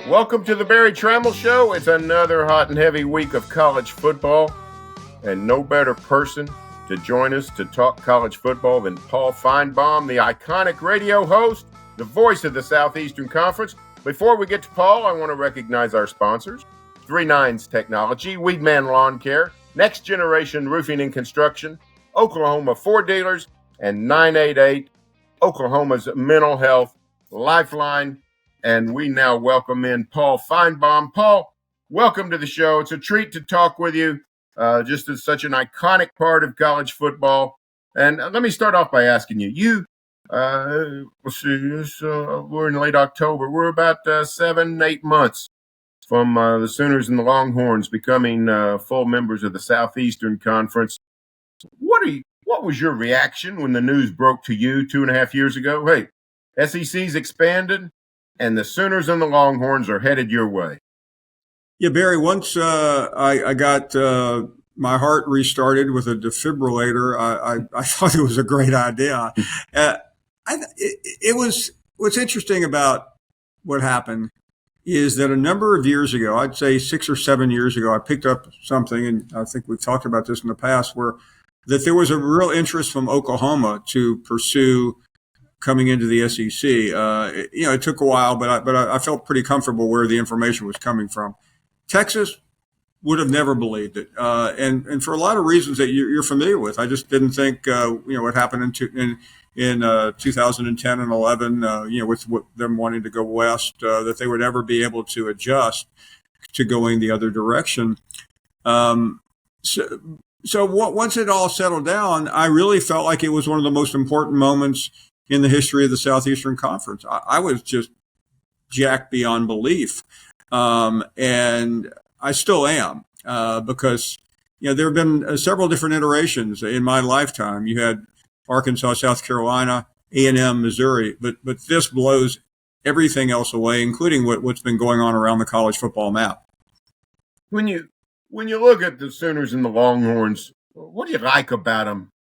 Welcome to the Berry Tramel Show. It's another hot and heavy week of college football, and no better person to join us to talk college football than Paul Finebaum, the iconic radio host, the voice of the Southeastern Conference. Before we get to Paul, I want to recognize our sponsors: 3 Nines Technology, Weedman Lawn Care, Next Generation Roofing and Construction, Oklahoma Ford Dealers, and 988, Oklahoma's Mental Health Lifeline. And we now welcome in Paul Finebaum. Paul, welcome to the show. It's a treat to talk with you, just as such an iconic part of college football. And let me start off by asking you, we're in late October. We're about 7-8 months from the Sooners and the Longhorns becoming full members of the Southeastern Conference. What was your reaction when the news broke to you 2.5 years ago? Hey, SEC's expanded, and the Sooners and the Longhorns are headed your way. Yeah, Barry, once I got my heart restarted with a defibrillator, I thought it was a great idea. What's interesting about what happened is that a number of years ago, I'd say 6 or 7 years ago, I picked up something, and I think we've talked about this in the past, that there was a real interest from Oklahoma to pursue coming into the SEC. It took a while, but I felt pretty comfortable where the information was coming from. Texas would have never believed it, and for a lot of reasons that you're familiar with. I just didn't think what happened in 2010 and 11, with them wanting to go west, that they would ever be able to adjust to going the other direction. So once it all settled down, I really felt like it was one of the most important moments in the history of the Southeastern Conference. I was just jacked beyond belief. And I still am, because, there have been several different iterations in my lifetime. You had Arkansas, South Carolina, A&M, Missouri, but this blows everything else away, including what's been going on around the college football map. When you look at the Sooners and the Longhorns, what do you like about them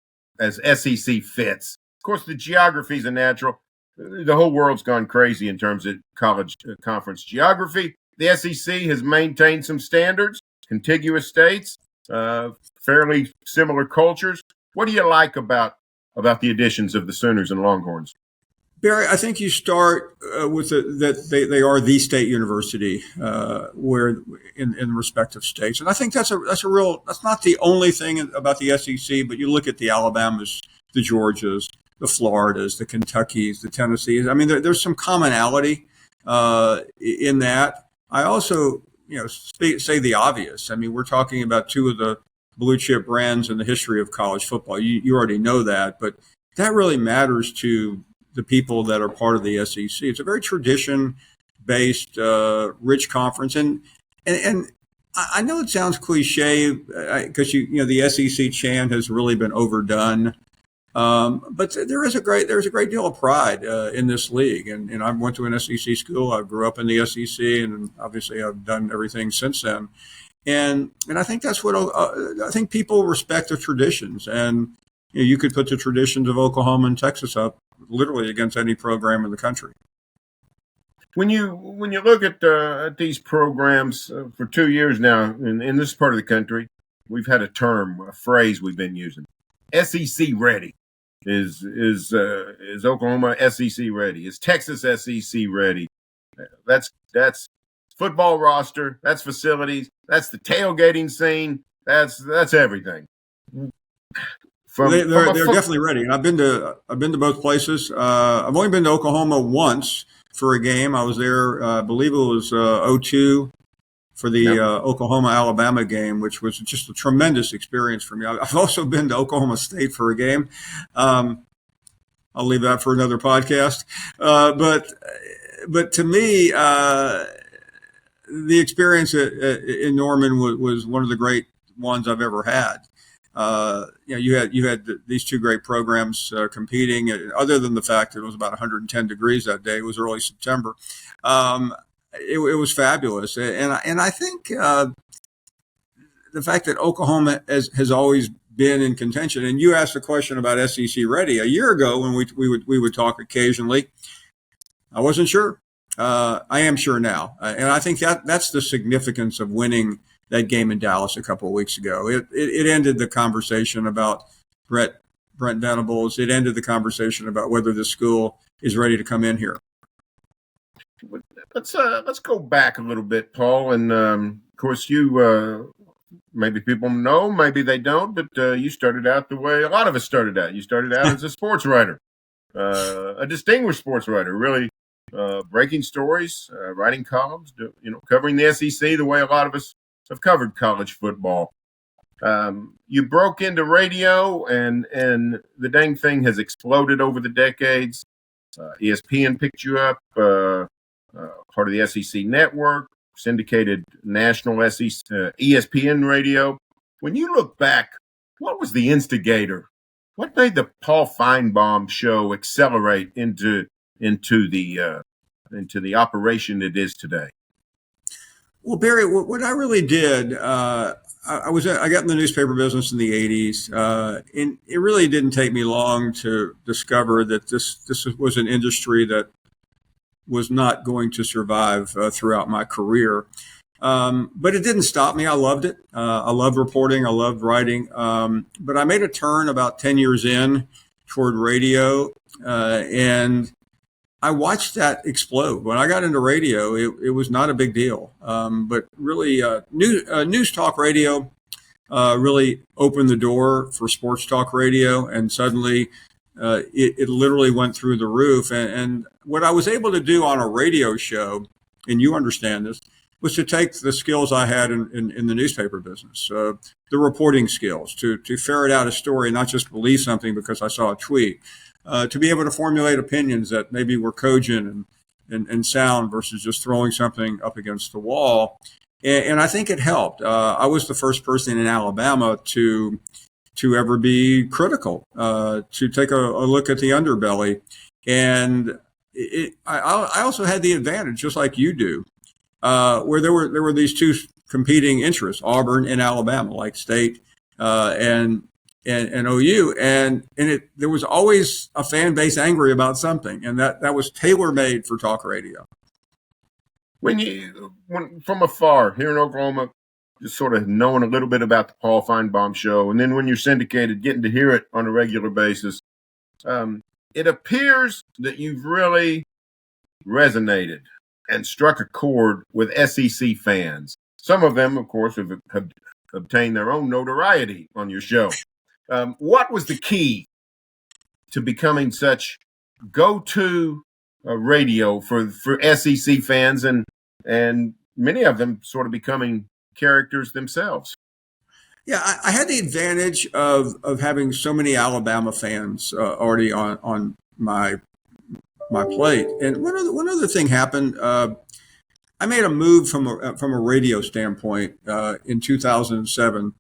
as SEC fits? Of course, the geography is a natural. The whole world's gone crazy in terms of college conference geography. The SEC has maintained some standards, contiguous states, fairly similar cultures. What do you like about the additions of the Sooners and Longhorns? Barry, I think you start with that they are the state university, where in respective states, and I think that's not the only thing about the SEC. But you look at the Alabamas, the Georgias, the Floridas, the Kentuckys, the Tennessees. I mean, there's some commonality in that. I also, say the obvious. I mean, we're talking about two of the blue chip brands in the history of college football. You already know that, but that really matters to the people that are part of the SEC. It's a very tradition-based, rich conference, and I know it sounds cliche because the SEC chant has really been overdone. But there's a great deal of pride in this league, and I went to an SEC school. I grew up in the SEC, and obviously I've done everything since then. And I think that's what I think people respect the traditions, and you could put the traditions of Oklahoma and Texas up literally against any program in the country. When you look at these programs for 2 years now in this part of the country, we've had a phrase we've been using: SEC ready. Is Oklahoma SEC ready? Is Texas SEC ready? That's football roster. That's facilities. That's the tailgating scene. That's everything. They're definitely ready. And I've been to both places. I've only been to Oklahoma once for a game. I was there. I believe it was 2002 for the Oklahoma-Alabama game, which was just a tremendous experience for me. I've also been to Oklahoma State for a game. I'll leave that for another podcast. But to me, the experience in Norman was one of the great ones I've ever had. You had these two great programs competing. Other than the fact that it was about 110 degrees that day, it was early September. It was fabulous, and I think the fact that Oklahoma has always been in contention. And you asked a question about SEC ready a year ago when we would talk occasionally. I wasn't sure. I am sure now. And I think that's the significance of winning that game in Dallas a couple of weeks ago. It ended the conversation about Brent Venables. It ended the conversation about whether the school is ready to come in here. Let's go back a little bit, Paul. And of course, you maybe people know, maybe they don't, but you started out the way a lot of us started out. You started out as a sports writer, a distinguished sports writer, really breaking stories, writing columns, covering the SEC the way a lot of us have covered college football. You broke into radio, and the dang thing has exploded over the decades. ESPN picked you up, part of the SEC network, syndicated national ESPN radio. When you look back, what was the instigator? What made the Paul Finebaum show accelerate into the operation it is today? Well, Barry, what I really did, I got in the newspaper business in the 80s, and it really didn't take me long to discover that this was an industry that was not going to survive throughout my career. But it didn't stop me. I loved it. I loved reporting. I loved writing. But I made a turn about 10 years in toward radio, and I watched that explode. When I got into radio, it was not a big deal. But really, news talk radio really opened the door for sports talk radio, and suddenly it literally went through the roof. And what I was able to do on a radio show, and you understand this, was to take the skills I had in the newspaper business, the reporting skills, to ferret out a story and not just believe something because I saw a tweet, to be able to formulate opinions that maybe were cogent and sound versus just throwing something up against the wall. And I think it helped. I was the first person in Alabama to ever be critical, to take a look at the underbelly. And I also had the advantage, just like you do, where there were these two competing interests, Auburn and Alabama, like State and OU, and there was always a fan base angry about something, and that was tailor made for talk radio. When from afar here in Oklahoma, just sort of knowing a little bit about the Paul Finebaum show, and then when you're syndicated, getting to hear it on a regular basis, it appears that you've really resonated and struck a chord with SEC fans. Some of them, of course, have obtained their own notoriety on your show. What was the key to becoming such go-to radio for SEC fans, and many of them sort of becoming characters themselves? Yeah, I had the advantage of having so many Alabama fans already on my plate. And one other thing happened. I made a move from a radio standpoint in 2007,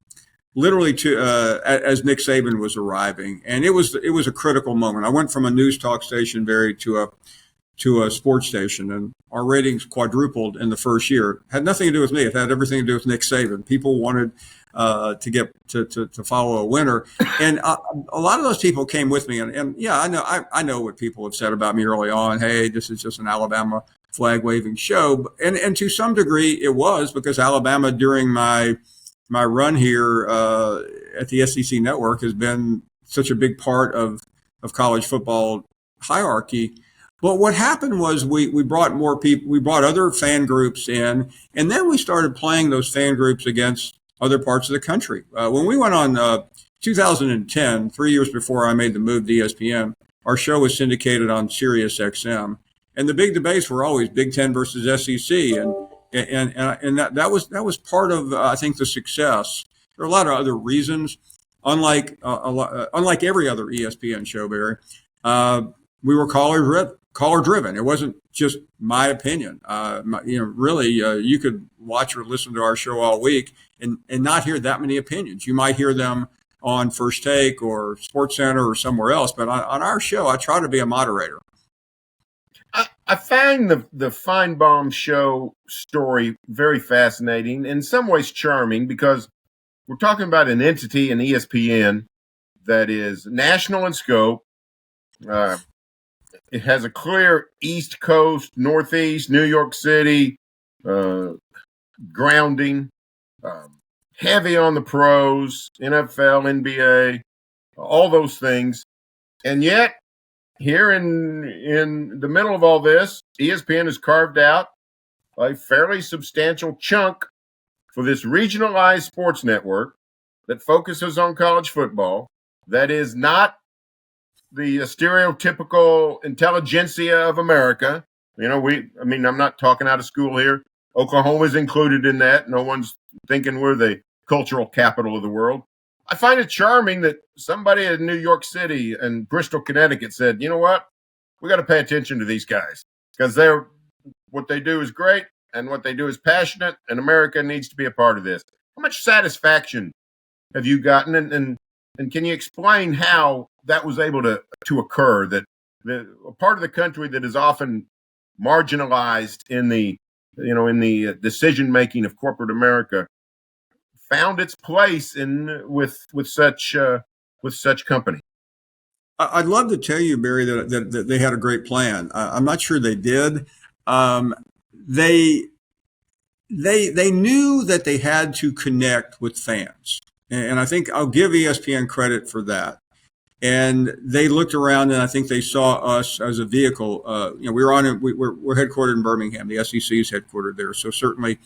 literally as Nick Saban was arriving, and it was a critical moment. I went from a news talk station, Barry, to a sports station, and our ratings quadrupled in the first year. Had nothing to do with me. It had everything to do with Nick Saban. People wanted to get to follow a winner, and a lot of those people came with me. And yeah, I know what people have said about me early on. Hey, this is just an Alabama flag waving show, and to some degree it was, because Alabama during my run here at the SEC network has been such a big part of college football hierarchy. But what happened was we brought more people, we brought other fan groups in, and then we started playing those fan groups against other parts of the country. When we went on 2010, 3 years before I made the move to ESPN, our show was syndicated on Sirius XM, and the big debates were always Big Ten versus SEC, and that was part of I think the success. There are a lot of other reasons. Unlike every other ESPN show, Barry, we were caller driven. It wasn't just my opinion. Really, you could watch or listen to our show all week and not hear that many opinions. You might hear them on First Take or Sports Center or somewhere else, but on our show, I try to be a moderator. I find the Finebaum show story very fascinating, in some ways charming, because we're talking about an entity in ESPN that is national in scope, it has a clear East Coast, Northeast, New York City grounding, heavy on the pros, NFL, NBA, all those things. And yet, here in the middle of all this, ESPN has carved out a fairly substantial chunk for this regionalized sports network that focuses on college football, that is not the stereotypical intelligentsia of America. I'm not talking out of school here. Oklahoma's included in that. No one's thinking we're the cultural capital of the world. I find it charming that somebody in New York City and Bristol, Connecticut said, you know what? We got to pay attention to these guys because what they do is great and what they do is passionate, and America needs to be a part of this. How much satisfaction have you gotten? And can you explain how that was able to occur, that a part of the country that is often marginalized in the decision making of corporate America found its place with such company? I'd love to tell you, Barry, that they had a great plan. I'm not sure they did. They knew that they had to connect with fans, and I think I'll give ESPN credit for that. And they looked around, and I think they saw us as a vehicle. We're headquartered in Birmingham. The SEC is headquartered there, so certainly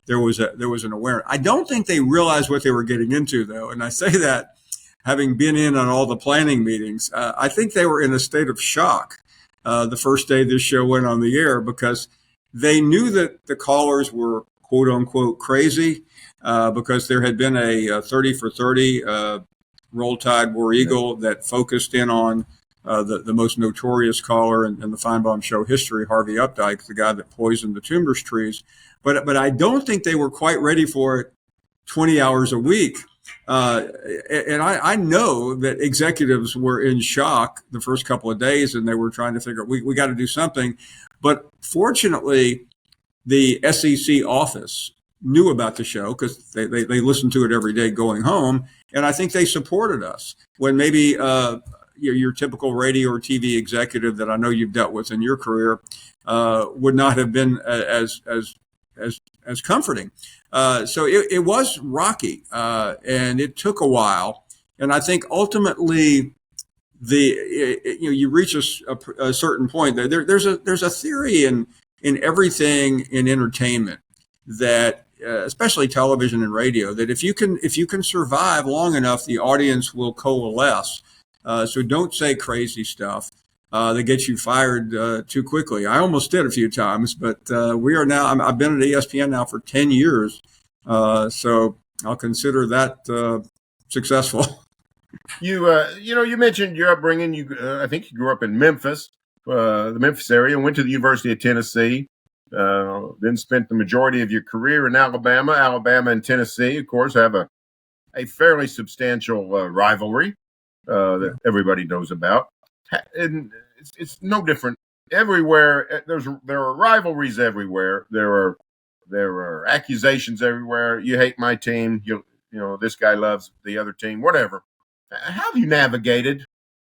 there was an awareness. I don't think they realized what they were getting into, though, and I say that having been in on all the planning meetings. I think they were in a state of shock the first day this show went on the air, because they knew that the callers were quote unquote crazy because there had been a 30 for 30 Roll Tide, War Eagle that focused in on the most notorious caller in the Finebaum show history, Harvey Updike, the guy that poisoned the Tombers trees. But I don't think they were quite ready for it 20 hours a week. And I know that executives were in shock the first couple of days, and they were trying to figure, we got to do something. But fortunately, the SEC office knew about the show because they listened to it every day going home. And I think they supported us when maybe your typical radio or TV executive that I know you've dealt with in your career would not have been as comforting. So it was rocky, and it took a while. And I think ultimately, you reach a certain point. There's a theory in everything in entertainment that, especially television and radio, that if you can survive long enough, the audience will coalesce. So don't say crazy stuff that gets you fired too quickly. I almost did a few times, but we are now. I've been at ESPN now for 10 years, so I'll consider that successful. You mentioned your upbringing. I think you grew up in Memphis, the Memphis area, and went to the University of Tennessee. Then spent the majority of your career in Alabama. Alabama and Tennessee, of course, have a fairly substantial rivalry that everybody knows about. And it's no different everywhere. There are rivalries everywhere. There are accusations everywhere. You hate my team. This guy loves the other team. Whatever. How have you navigated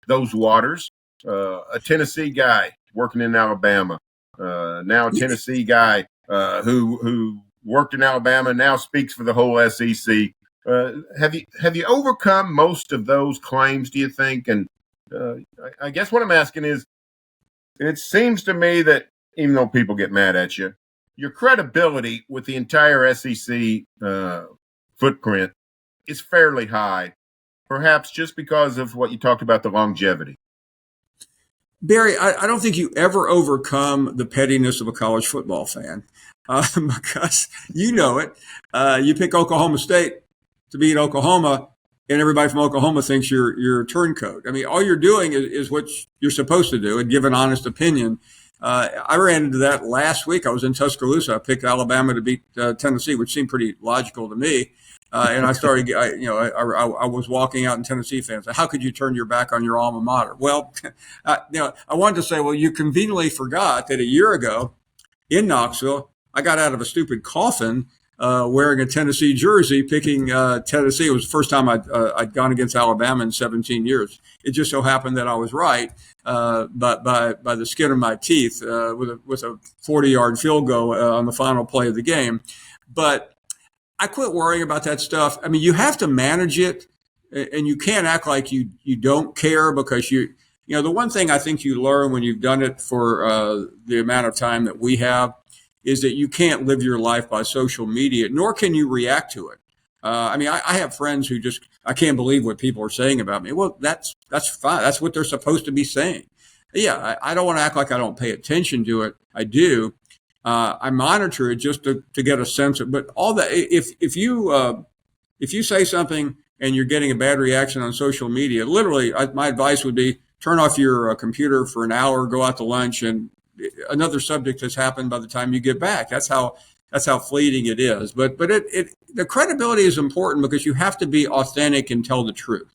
those waters? A Tennessee guy working in Alabama. Now a Tennessee guy who worked in Alabama now speaks for the whole SEC. Have you overcome most of those claims, do you think? And I guess what I'm asking is, it seems to me that even though people get mad at you, your credibility with the entire SEC footprint is fairly high, perhaps just because of what you talked about, the longevity. Barry, I don't think you ever overcome the pettiness of a college football fan because you know it. You pick Oklahoma State to beat Oklahoma, and everybody from Oklahoma thinks you're a turncoat. I mean, all you're doing is what you're supposed to do and give an honest opinion. I ran into that last week. I was in Tuscaloosa. I picked Alabama to beat Tennessee, which seemed pretty logical to me. And I started, I was walking out, and Tennessee fans said, how could you turn your back on your alma mater? Well, I wanted to say, well, you conveniently forgot that a year ago in Knoxville, I got out of a stupid coffin wearing a Tennessee jersey, picking Tennessee. It was the first time I'd gone against Alabama in 17 years. It just so happened that I was right, but by the skin of my teeth, with a 40-yard field goal on the final play of the game. But I quit worrying about that stuff. I mean, you have to manage it, and you can't act like you don't care, because the one thing I think you learn when you've done it for the amount of time that we have is that you can't live your life by social media, nor can you react to it. I mean, I have friends who I can't believe what people are saying about me. Well, that's fine. That's what they're supposed to be saying. Yeah, I don't want to act like I don't pay attention to it. I do. I monitor it just to get a sense of, but all that, if you say something and you're getting a bad reaction on social media, literally, my advice would be turn off your computer for an hour, go out to lunch, and another subject has happened by the time you get back. That's how fleeting it is. But the credibility is important, because you have to be authentic and tell the truth.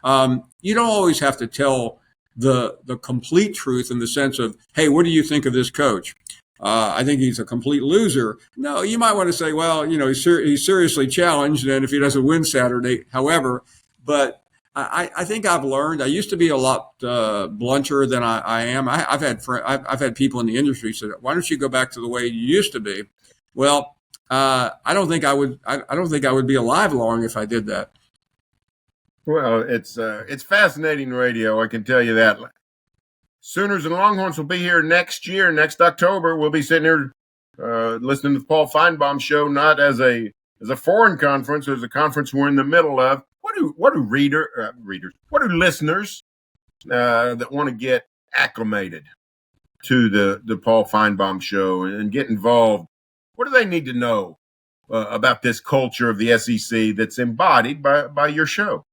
You don't always have to tell the complete truth in the sense of, hey, what do you think of this coach? I think he's a complete loser. No, you might want to say, well, he's seriously challenged, and if he doesn't win Saturday, however, but I think I've learned. I used to be a lot blunter than I am. I've had people in the industry say, "Why don't you go back to the way you used to be?" Well, I don't think I would. I don't think I would be alive long if I did that. Well, it's fascinating radio, I can tell you that. Sooners and Longhorns will be here next year, next October. We'll be sitting here listening to the Paul Finebaum Show, not as a foreign conference, as a conference we're in the middle of. What do listeners that want to get acclimated to the Paul Finebaum Show and get involved, what do they need to know about this culture of the SEC that's embodied by your show?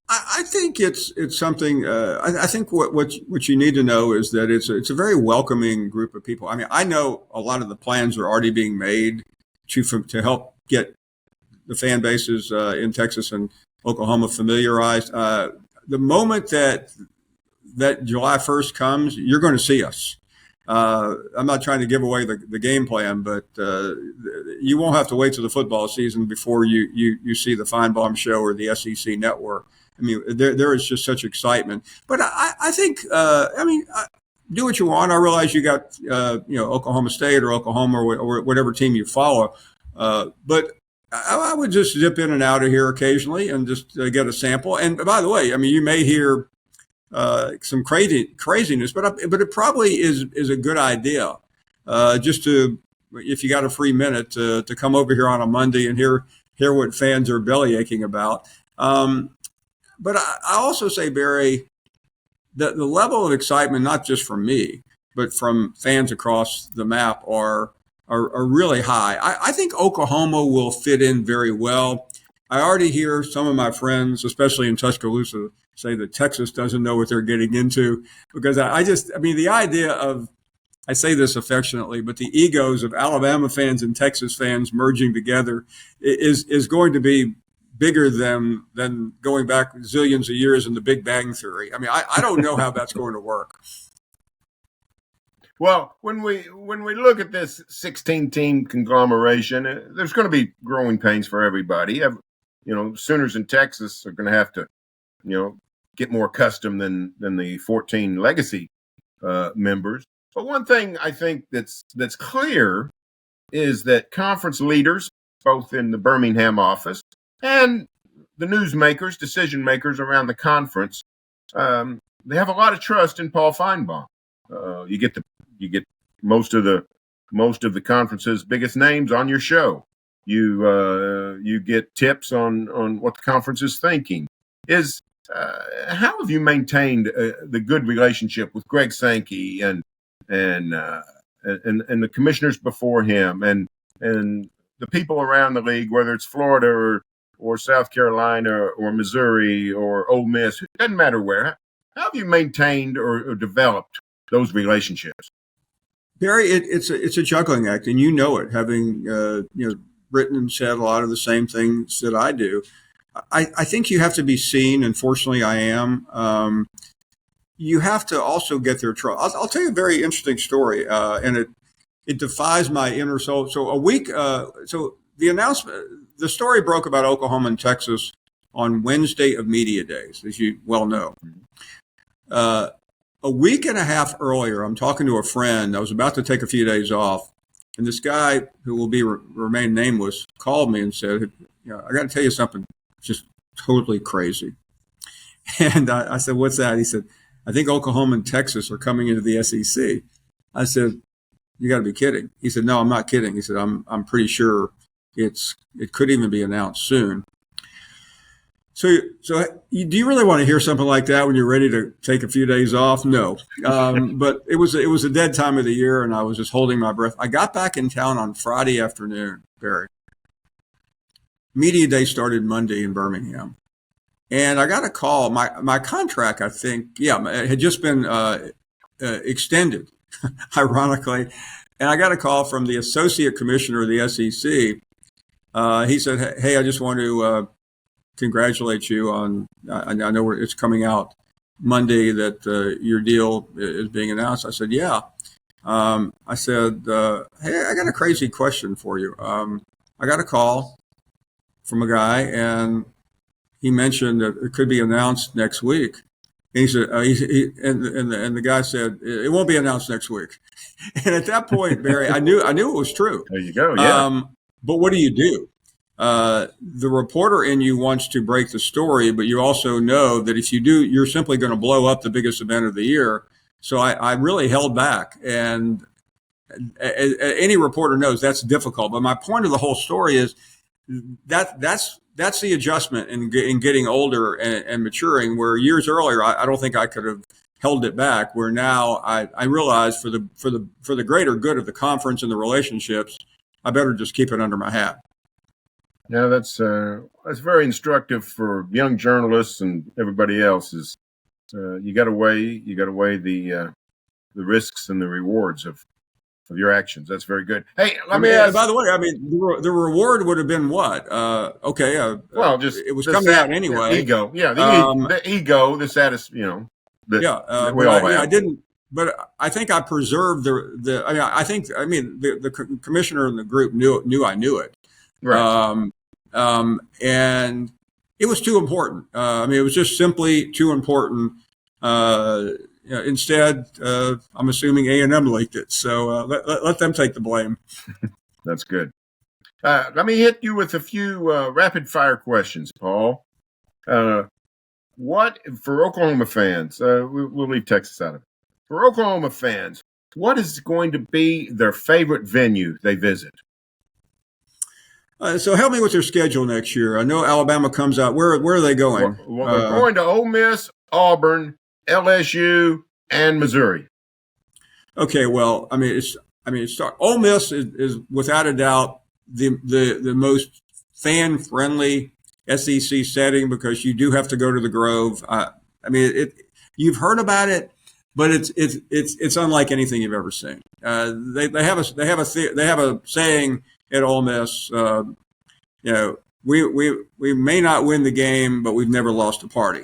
I think it's something. I think what you need to know is that it's a very welcoming group of people. I mean, I know a lot of the plans are already being made to help get the fan bases in Texas and Oklahoma familiarized. The moment that July 1st comes, you're going to see us. I'm not trying to give away the game plan, but you won't have to wait till the football season before you see the Finebaum Show or the SEC Network. I mean, there is just such excitement. But I think, do what you want. I realize you got, Oklahoma State or Oklahoma or whatever team you follow. But I would just dip in and out of here occasionally and just get a sample. And by the way, I mean, you may hear some craziness, but it probably is a good idea just to, if you got a free minute, to come over here on a Monday and hear what fans are belly aching about. But I also say, Barry, that the level of excitement, not just from me, but from fans across the map are really high. I think Oklahoma will fit in very well. I already hear some of my friends, especially in Tuscaloosa, say that Texas doesn't know what they're getting into, because the idea of, I say this affectionately, but the egos of Alabama fans and Texas fans merging together is going to be bigger than going back zillions of years in the Big Bang Theory. I mean, I don't know how that's going to work. Well, when we look at this 16-team conglomeration, there's going to be growing pains for everybody. Sooners in Texas are going to have to, get more accustomed than the 14 legacy members. But one thing I think that's clear is that conference leaders, both in the Birmingham office and the newsmakers, decision makers around the conference, they have a lot of trust in Paul Finebaum. You get most of the conference's biggest names on your show. You get tips on what the conference is thinking. How have you maintained the good relationship with Greg Sankey and the commissioners before him and the people around the league, whether it's Florida or South Carolina or Missouri or Ole Miss? It doesn't matter where. How have you maintained or developed those relationships? Barry, it's a juggling act, and you know it, having written and said a lot of the same things that I do. I think you have to be seen, and fortunately I am. You have to also get their trust. I'll tell you a very interesting story, and it defies my inner soul. So a week, so the announcement, the story broke about Oklahoma and Texas on Wednesday of media days, as you well know. A week and a half earlier, I'm talking to a friend. I was about to take a few days off, and this guy who will remain nameless called me and said, I got to tell you something just totally crazy. And I said, what's that? He said, I think Oklahoma and Texas are coming into the SEC. I said, you got to be kidding. He said, no, I'm not kidding. He said, I'm pretty sure it could even be announced soon. So do you really want to hear something like that when you're ready to take a few days off? No. But it was a dead time of the year, and I was just holding my breath. I got back in town on Friday afternoon, Barry. Media day started Monday in Birmingham. And I got a call. My contract, I think, had just been extended, ironically. And I got a call from the associate commissioner of the SEC. He said, hey, I just want to congratulate you on, I know it's coming out Monday that your deal is being announced. I said, yeah. I said, hey, I got a crazy question for you. I got a call from a guy, and he mentioned that it could be announced next week. And he said, and the guy said, it won't be announced next week. And at that point, Barry, I knew it was true. There you go. Yeah. But what do you do? The reporter in you wants to break the story, but you also know that if you do, you're simply going to blow up the biggest event of the year. So I really held back, and any reporter knows that's difficult. But my point of the whole story is that's the adjustment in getting older and maturing, where years earlier, I don't think I could have held it back, where now I realize for the greater good of the conference and the relationships, I better just keep it under my hat. Yeah, that's very instructive for young journalists and everybody else. Is you got to weigh the risks and the rewards of your actions. That's very good. Hey, let me ask. By the way, I mean the reward would have been what? Well, just it was coming out anyway. The ego, the ego, the status, I didn't. But I think I preserved the commissioner and the group knew I knew it. Right. And it was too important. It was just simply too important. Instead, I'm assuming A&M leaked it. So let them take the blame. That's good. Let me hit you with a few rapid fire questions, Paul. What for Oklahoma fans? We'll leave Texas out of it. For Oklahoma fans, what is going to be their favorite venue they visit? So help me with their schedule next year. I know Alabama comes out. Where are they going? Well, they're going to Ole Miss, Auburn, LSU, and Missouri. Okay, well, Ole Miss is without a doubt the most fan friendly SEC setting, because you do have to go to the Grove. You've heard about it, but it's unlike anything you've ever seen. They have a saying at Ole Miss, we may not win the game, but we've never lost a party.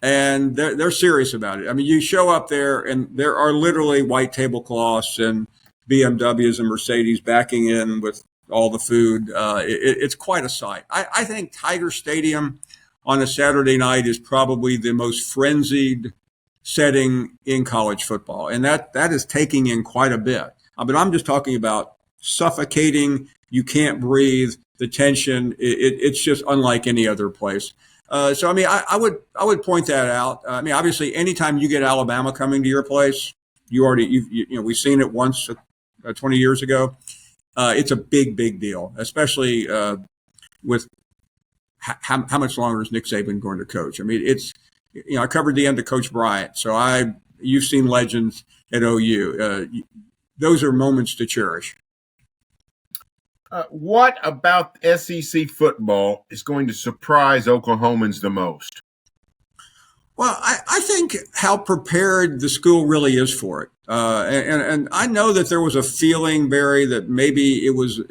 And they're serious about it. I mean, you show up there and there are literally white tablecloths and BMWs and Mercedes backing in with all the food. It's quite a sight. I think Tiger Stadium on a Saturday night is probably the most frenzied setting in college football. And that is taking in quite a bit. But I'm just talking about suffocating. You can't breathe. The tension. It's just unlike any other place. I would point that out. Obviously, anytime you get Alabama coming to your place, we've seen it once 20 years ago. It's a big deal, especially with how much longer is Nick Saban going to coach? I mean, I covered the end of Coach Bryant, so you've seen legends at OU. Those are moments to cherish. What about SEC football is going to surprise Oklahomans the most? Well, I think how prepared the school really is for it. And I know that there was a feeling, Barry, that maybe it was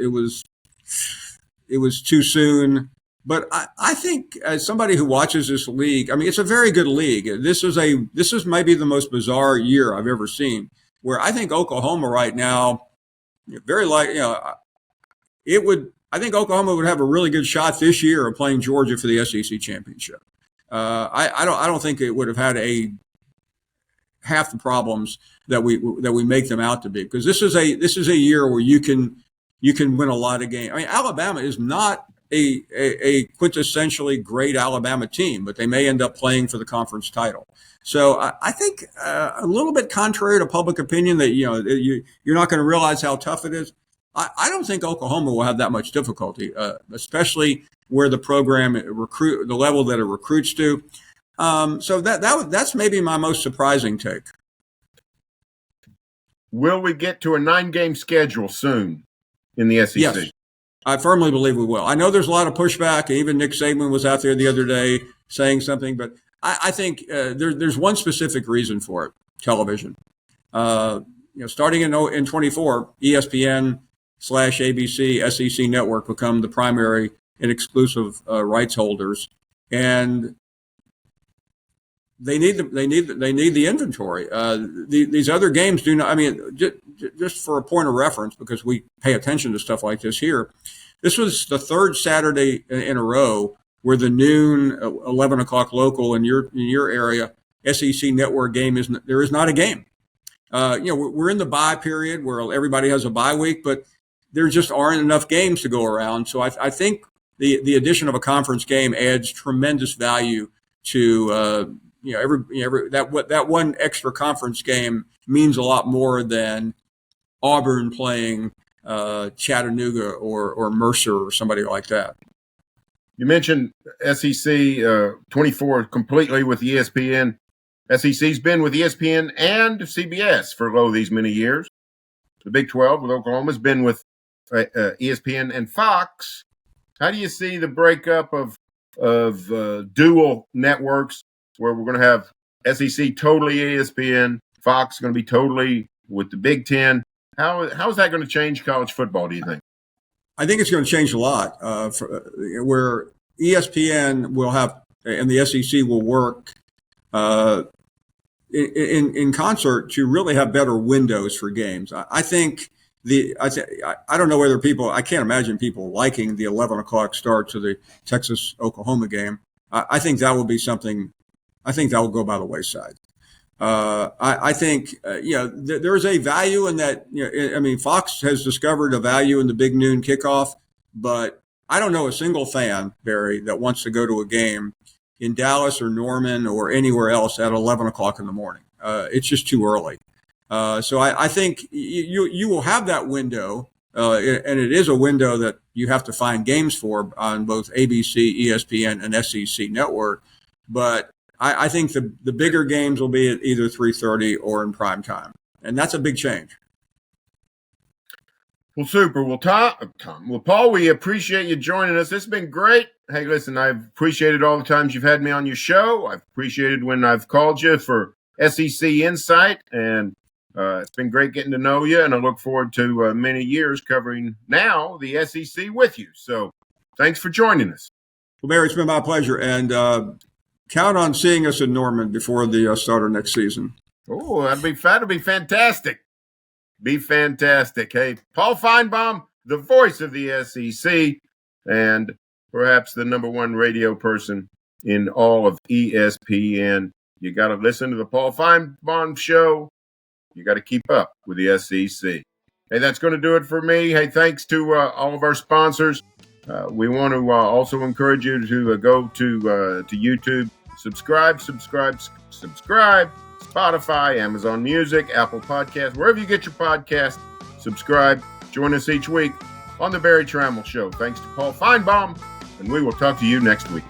too soon. But I think as somebody who watches this league, it's a very good league. This is maybe the most bizarre year I've ever seen, where I think Oklahoma right now, it I think Oklahoma would have a really good shot this year of playing Georgia for the SEC championship. I don't think it would have had half the problems that we make them out to be, because this is a year where you can win a lot of games. I mean, Alabama is not a quintessentially great Alabama team, but they may end up playing for the conference title. So I think a little bit contrary to public opinion that you're not going to realize how tough it is. I don't think Oklahoma will have that much difficulty, especially where the program the level that it recruits to. So that's maybe my most surprising take. Will we get to a 9-game schedule soon in the SEC? Yes, I firmly believe we will. I know there's a lot of pushback. Even Nick Saban was out there the other day saying something, but I think there's one specific reason for it: television. Starting in 24, ESPN/ABC SEC Network become the primary and exclusive rights holders, and they need the inventory. These other games do not. I mean, just for a point of reference, because we pay attention to stuff like this here. This was the third Saturday in a row where the noon 11 o'clock local in your area SEC Network game there is not a game. We're in the bye period where everybody has a bye week, but there just aren't enough games to go around. So I think the addition of a conference game adds tremendous value to that one extra conference game means a lot more than Auburn playing Chattanooga or Mercer or somebody like that. You mentioned SEC 24 completely with ESPN. SEC's been with ESPN and CBS for these many years. The Big 12 with Oklahoma's been with ESPN and Fox. How do you see the breakup of dual networks, where we're going to have SEC totally ESPN, Fox going to be totally with the Big Ten? How is that going to change college football, do you think? I think it's going to change a lot, where ESPN will have and the SEC will work in concert to really have better windows for games. I think I don't know whether I can't imagine people liking the 11 o'clock start to the Texas-Oklahoma game. I think that will be something. I think that will go by the wayside. I think there is a value in that. I mean, Fox has discovered a value in the big noon kickoff, but I don't know a single fan, Barry, that wants to go to a game in Dallas or Norman or anywhere else at 11 o'clock in the morning. It's just too early. So I think you will have that window, and it is a window that you have to find games for on both ABC, ESPN, and SEC Network. But I think the bigger games will be at either 3:30 or in prime time, and that's a big change. Well, super. Well, Paul, we appreciate you joining us. This has been great. Hey, listen, I've appreciated all the times you've had me on your show. I've appreciated when I've called you for SEC Insight, and it's been great getting to know you, and I look forward to many years covering now the SEC with you. So thanks for joining us. Well, Barry, it's been my pleasure, and count on seeing us in Norman before the start of next season. Oh, that'd be fantastic. Be fantastic. Hey, Paul Finebaum, the voice of the SEC, and perhaps the number one radio person in all of ESPN. You got to listen to the Paul Finebaum Show. You got to keep up with the SEC. Hey, that's going to do it for me. Hey, thanks to all of our sponsors. We want to also encourage you to go to YouTube, subscribe, Spotify, Amazon Music, Apple Podcasts, wherever you get your podcast, subscribe. Join us each week on the Berry Tramel Show. Thanks to Paul Finebaum, and we will talk to you next week.